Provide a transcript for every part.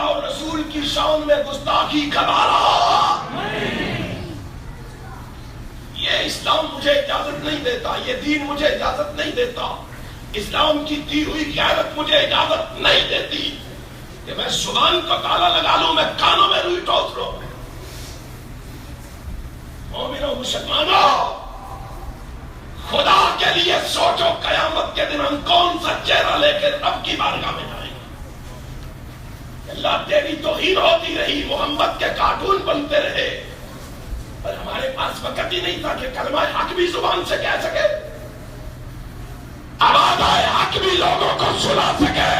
اللہ اور رسول کی شان میں گستاخی کرا رہا، یہ اسلام مجھے اجازت نہیں دیتا، یہ دین مجھے اجازت نہیں دیتا، اسلام کی دی ہوئی غیرت مجھے اجازت نہیں دیتی کہ میں زبان کو تالا لگا لوں، میں کانوں میں روئی ٹوس لوں۔ مومنوں، مسلمانوں، خدا کے لیے سوچو قیامت کے دن ہم کون سا چہرہ لے کے رب کی بارگاہ میں جائیں گے۔ اللہ تیری توہین ہوتی رہی، محمد کے کارٹون بنتے رہے، پر ہمارے پاس وقت ہی نہیں تھا کہ کلمہ حق بھی زبان سے کہہ سکے، آواز حق بھی لوگوں کو سنا سکے۔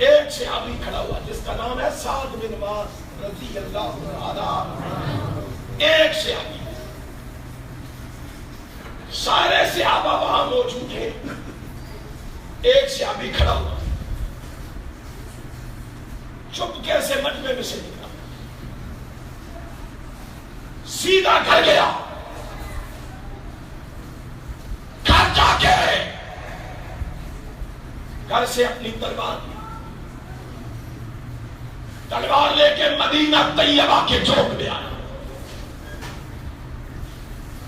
ایک صحابی کھڑا ہوا جس کا نام ہے سعد بن معاذ رضی اللہ عنہ، ایک صحابی، سارے صحابہ وہاں موجود ہیں، ایک صحابی کھڑا ہوا، چپکے سے مجمع میں سے نکلا، سیدھا گھر گیا، گھر جا کے گھر سے اپنی تلوار لی، تلوار لے کے مدینہ طیبہ کے چوک میں آیا،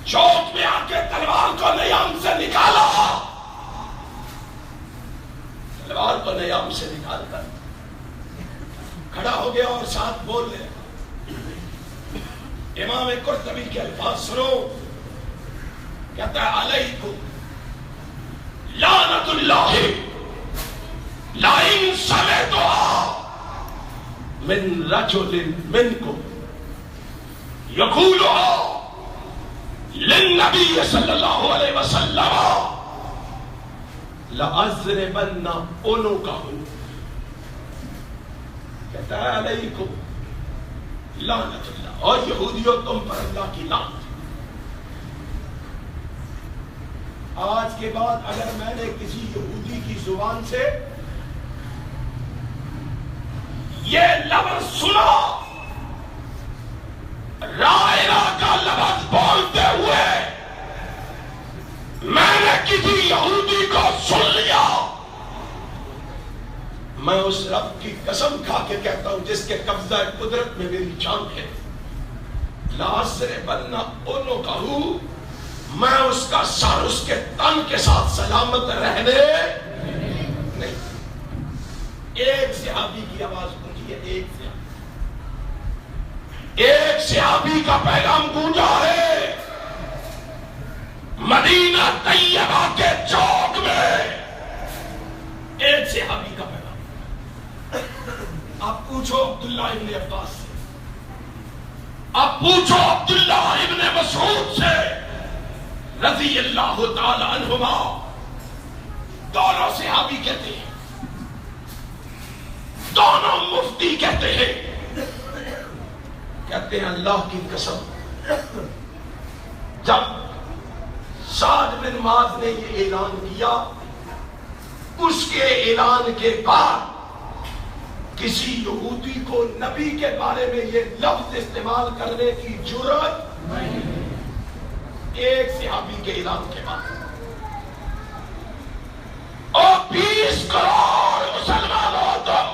چوک میں آ کے تلوار کو نیام سے نکالا، تلوار کو نیام سے نکال کر کھڑا ہو گیا اور ساتھ بول رہے۔ امام قرطبی کے الفاظ سنو، کہتا ہے علیکم لعنت اللہ لئن سمعتها من رجل منکم یقولها للنبی صلی اللہ علیہ وسلم لأضربن عنقه، کہتا ہے علیکم لعنت اللہ، اور یہودیوں تم پر اللہ کی لعنت۔ آج کے بعد اگر میں نے کسی یہودی کی زبان سے یہ لفظ سنا، لا الہ کا لفظ بولتے ہوئے میں نے کسی یہودی کو سن لیا، میں اس رب کی قسم کھا کے کہتا ہوں جس کے قبضہ قدرت میں میری جان ہے، لأضربن عنقه، میں اس کا سر اس کے تن کے ساتھ سلامت رہنے نہیں۔ ایک صحابی کی آواز گونجی ہے، ایک صحابی کا پیغام گونجا ہے مدینہ طیبہ کے چوک میں، ایک صحابی کا پیغام۔ آپ پوچھو عبداللہ ابن عباس سے، آپ پوچھو عبداللہ ابن مسعود سے رضی اللہ تعالی عنہما، دونوں صحابی کہتے ہیں، دونوں مفتی کہتے ہیں، کہتے ہیں اللہ کی قسم جب سعد بن معاذ نے یہ اعلان کیا، اس کے اعلان کے بعد کسی یہودی کو نبی کے بارے میں یہ لفظ استعمال کرنے کی جرأت نہیں، ایک صحابی کے اعلان کے بعد۔ اور 20 کروڑ مسلمانوں تم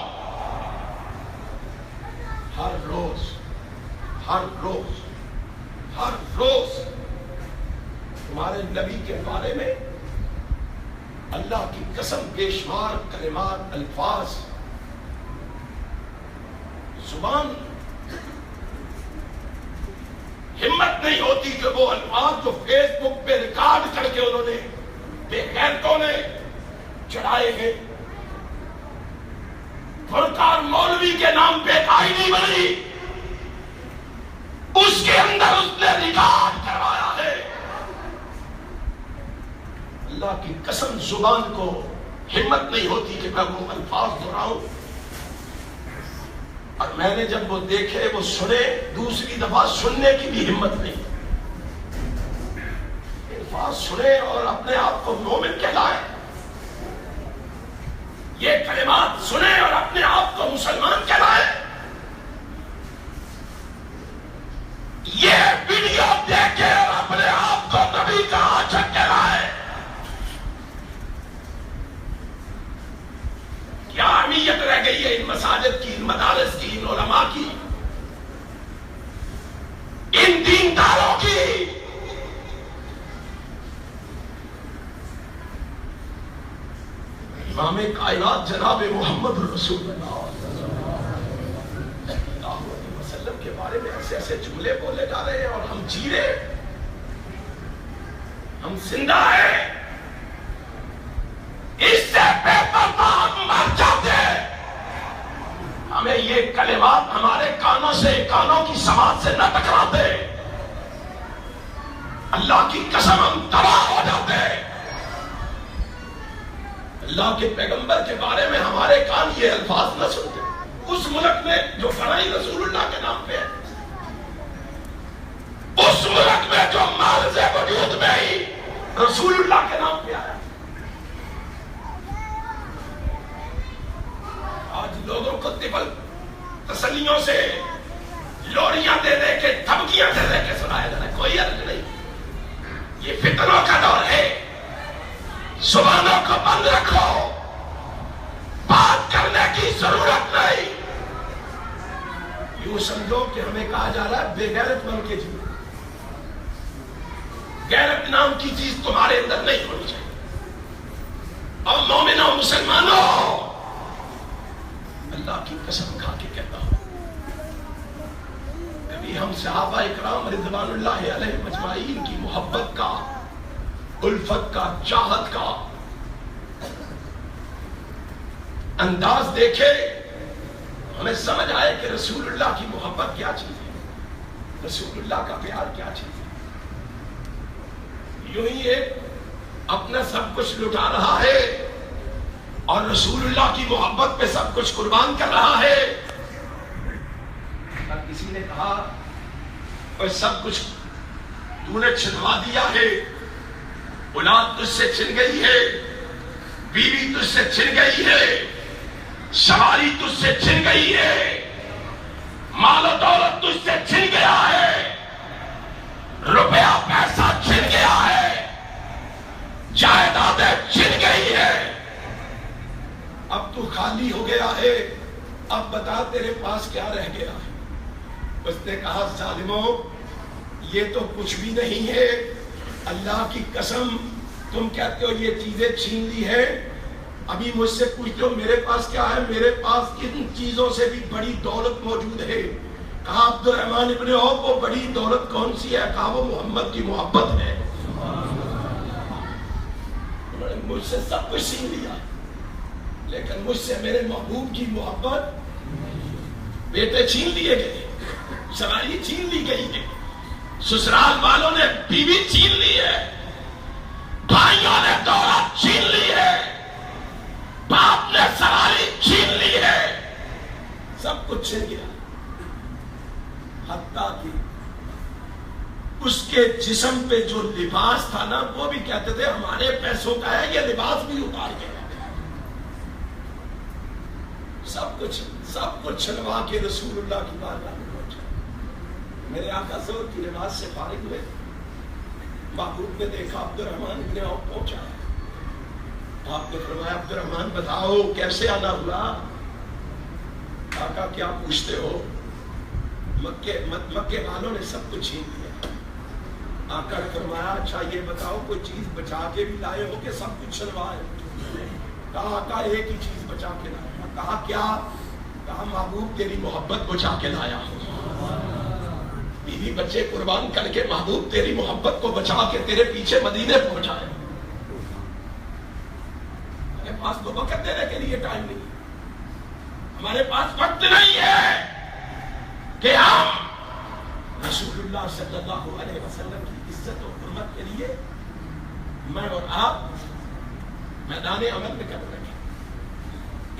ہر روز تمہارے نبی کے بارے میں اللہ کی قسم بے شمار کلمات، الفاظ، زبان ہمت نہیں ہوتی کہ وہ الفاظ جو فیس بک پہ ریکارڈ کر کے انہوں نے بے غیرتوں نے چڑھائے گئے، فنکار مولوی کے نام پہ ایک آئی ڈی بنی، اس کے اندر اس نے ریکارڈ کروایا ہے۔ اللہ کی قسم زبان کو ہمت نہیں ہوتی کہ میں وہ الفاظ دہراؤں، اور میں نے جب وہ دیکھے، وہ سنے، دوسری دفعہ سننے کی بھی ہمت نہیں۔ الفاظ سنے اور اپنے آپ کو مومن کہلائے، یہ کلمات سنے اور اپنے آپ کو مسلمان کہلائے، یہ ویڈیو دیکھے اور اپنے آپ کو نبی کا عاشق کہلائے، اہمیت رہ گئی ہے ان مساجد کی، ان مدارس کی، ان علماء کی، ان دینداروں کی. امام کائنات جناب محمد رسول اللہ صلی اللہ علیہ وسلم کے بارے میں ایسے ایسے جملے بولے جا رہے ہیں اور ہم جی رہے، ہم زندہ ہیں. اس سے بہتر تو ہم مر جاتے. ہمیں یہ کلمات ہمارے کانوں سے، کانوں کی سماعت سے نہ ٹکراتے. اللہ کی قسم ہم تباہ ہو جاتے. اللہ کے پیغمبر کے بارے میں ہمارے کان یہ الفاظ نہ سنتے. اس ملک میں جو بڑائی رسول اللہ کے نام پہ ہے، اس ملک میں جو معرض وجود میں ہی رسول اللہ کے نام پہ آیا. آج لوگوں کو طفل تسلیوں سے لوڑیاں دے دے کے، دھمکیاں دے دے کے سنایا جا رہا ہے. کوئی حرج نہیں، یہ فتنوں کا دور ہے. زبانوں کو بند رکھو، بات کرنے کی ضرورت نہیں. یوں سمجھو کہ ہمیں کہا جا رہا ہے بے غیرت بن کے جیو. غیرت نام کی چیز تمہارے اندر نہیں ہونی چاہیے. اور مومنوں، مسلمانوں، اللہ کی قسم کھا کے کہتا ہوں، کبھی ہم صحابہ اکرام رضوان اللہ علیہ مجمعین کی محبت کا، الفت کا، چاہت کا انداز دیکھے، ہمیں سمجھ آئے کہ رسول اللہ کی محبت کیا چیز ہے، رسول اللہ کا پیار کیا چیز ہے. یوں ہی ایک اپنا سب کچھ لٹا رہا ہے اور رسول اللہ کی محبت پہ سب کچھ قربان کر رہا ہے. کسی نے کہا اور سب کچھ تو نے چھنوا دیا ہے، اولاد تجھ سے چھن گئی ہے، بیوی تجھ سے چھن گئی ہے، سواری تجھ سے چھن گئی ہے، مال و دولت تجھ سے چھن گیا ہے، روپیہ پیسہ چھن گیا ہے، جائیدادیں چھن گئی ہے، اب تو خالی ہو گیا ہے، اب بتا تیرے پاس کیا رہ گیا ہے. اس نے کہا ظالموں، یہ تو کچھ بھی نہیں ہے. اللہ کی قسم، تم کہتے ہو یہ چیزیں چھین لی ہے، ابھی مجھ سے پوچھتے ہو میرے پاس کیا ہے. میرے پاس ان چیزوں سے بھی بڑی دولت موجود ہے. کہا عبد الرحمن ابن عوف، وہ بڑی دولت کون سی ہے؟ کہا وہ محمد کی محبت ہے. انہوں نے مجھ سے سب کچھ چھین لیا، لیکن مجھ سے میرے محبوب کی محبت. بیٹے چھین لیے گئے، سواری چھین لی گئی ہے، سسرال والوں نے بیوی چھین لی ہے، بھائیوں نے دولت چھین لی ہے، باپ نے سواری چھین لی ہے، سب کچھ چھن گیا. حتیٰ کہ اس کے جسم پہ جو لباس تھا نا، وہ بھی کہتے تھے ہمارے پیسوں کا ہے، یہ لباس بھی اتار کے سب کچھ چھنوا کے رسول اللہ کی بارگاہ میں پہنچا. میرے آقا زور کی لباس سے فارغ ہوئے، محبوب نے دیکھا عبد الرحمن ابن عوف پہنچا. آپ نے فرمایا عبد الرحمن بتاؤ کیسے آنا ہوا؟ آقا کیا پوچھتے ہو؟ مکے والوں نے سب کچھ چھین لیا. آقا نے فرمایا اچھا یہ بتاؤ کوئی چیز بچا کے بھی لائے ہو کہ سب کچھ چھنوائے؟ کہا آقا ایک ہی چیز بچا کے لایا. کہا کیا؟ کہا محبوب تیری محبت بچا کے لایا ہو. بیوی بچے قربان کر کے محبوب تیری محبت کو بچا کے تیرے پیچھے مدینے پہنچائے. ہمارے پاس تو وقت دینے کے لیے ٹائم نہیں، ہمارے پاس وقت نہیں ہے کہ ہم رسول اللہ صلی اللہ علیہ وسلم کی عزت و حرمت کے لیے میں اور آپ میدان عمل میں قدم رکھیں.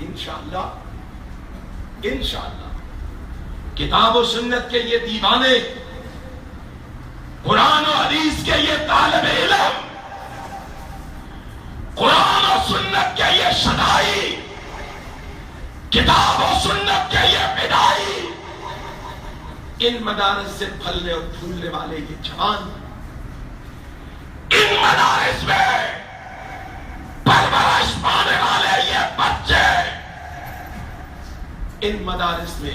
انشاءاللہ کتاب و سنت کے یہ دیوانے، قرآن و حدیث کے یہ طالب علم، قرآن و سنت کے یہ شدائی، کتاب و سنت کے یہ بدائی، ان مدارس سے پھلنے اور پھولنے والے یہ جوان، ان مدارس میں پرورش پانے والے یہ بچے، ان مدارس میں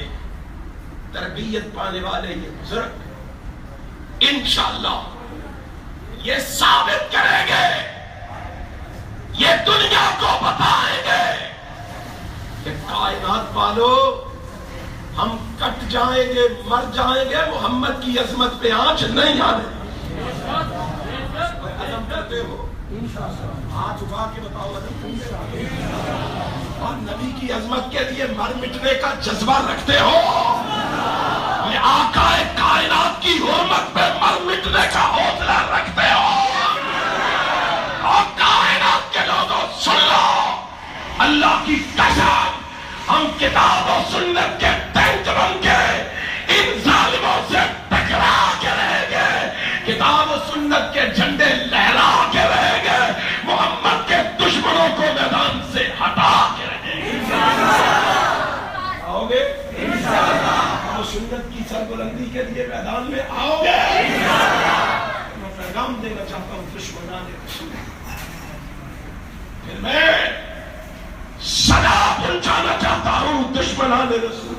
تربیت پانے والے یہ بزرگ انشاءاللہ یہ ثابت کریں گے، یہ دنیا کو بتائیں گے کہ کائنات والو ہم کٹ جائیں گے، مر جائیں گے، محمد کی عظمت پہ آنچ نہیں آنے۔ عزم کرتے ہو؟ ہاتھ اٹھا کے بتاؤ عزم۔ اور نبی کی عظمت کے لیے مر مٹنے کا جذبہ رکھتے ہو؟ یہ آقا کائنات کی حرمت پہ مر مٹنے کا حوصلہ رکھتے ہو؟ اور کائنات کے لوگوں سن لو، اللہ کی قسم ہم کتاب و سنت کے ٹینک بن کے ان ظالموں سے ٹکرا کے رہیں گے، کتاب و سنت کے جھنڈے لہرا کے رہیں گے، محمد کے دشمنوں کو میدان سے ہٹا کے رہیں گے۔ آؤ گے؟ کتاب و سنت کی سربلندی کے لیے میدان میں آؤ گے؟ میں پیغام دینا چاہتا ہوں دشمنان رسول، پھر میں صدا پہنچانا چاہتا ہوں دشمنان رسول۔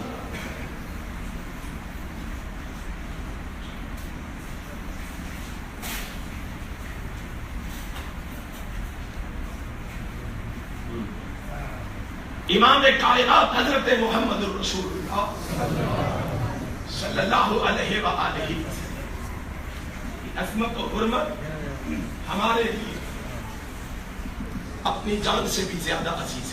امام کائنات حضرت محمد الرسول اللہ صلی اللہ علیہ وآلہ وسلم کی عظمت و حرمت ہمارے لیے اپنی جان سے بھی زیادہ عزیز